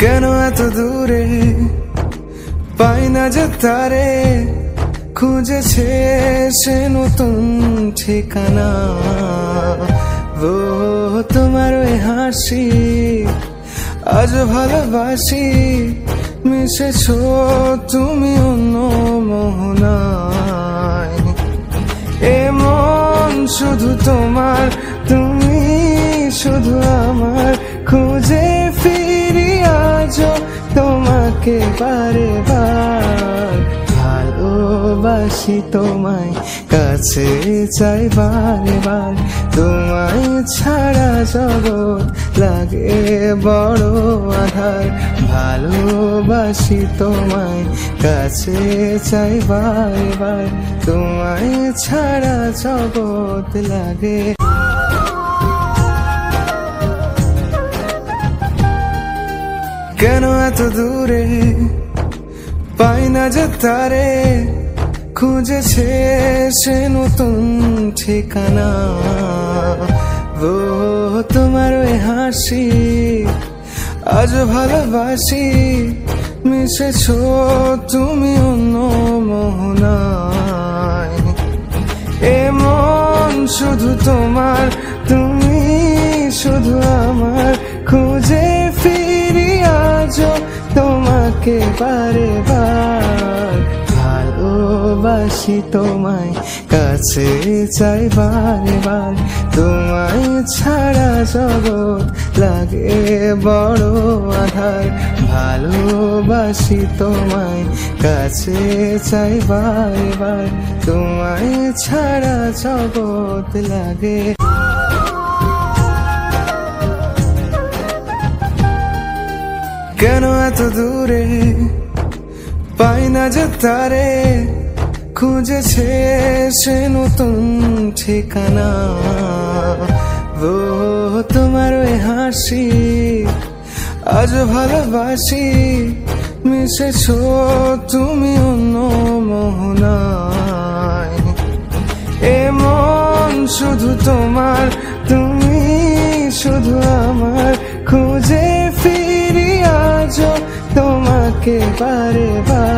কেন এত দূরে পাই না যে তারে, খুঁজেছে সে নতুন ঠিকানা। ও তোমার ওই হাসি আজ ভালোবাসি, মিশেছো তুমি অন্য মোহনায়। এ মন শুধু তোমার, তুমি শুধু আমার, খুঁজে ফিরি আজও তোমাকে বারে বার। ভালোবাসি তোমায়, কাছে চাই বারে বার, তোমায় ছাড়া জগৎ লাগে বড় আধার। ভালোবাসি তোমায়, কাছে চাই বারে বার, তোমায় ছাড়া জগৎ লাগে। কেন এত দূরে পাই না যে তারে, খুঁজেছে সে নতুন ঠিকানা। ও তোমার ওই হাসি আজ ভালোবাসি, মিশেছো তুমি অন্য মোহনায়। এ মন শুধু তোমার, তুমি শুধু আমার, খুঁজে ফিরি আজও তোমাকে বারে বার। ভালোবাসি তোমায়, কাছে চাই বারে বার, তোমায় ছাড়া জগৎ লাগে বড় আধার। ভালোবাসি তোমায়, কাছে চাই বারে বার, তোমায় ছাড়া জগৎ লাগে। কেন এত দূরে পাই না যে তারে, খুঁজেছে সে নতুন ঠিকানা। ও তোমার ওই হাসি আজ ভালোবাসি, মিশেছো তুমি অন্য মোহনায়। এ মন শুধু তোমার, তুমি শুধু আমার, খুঁজে ফিরি আজও তোমাকে বারে বার।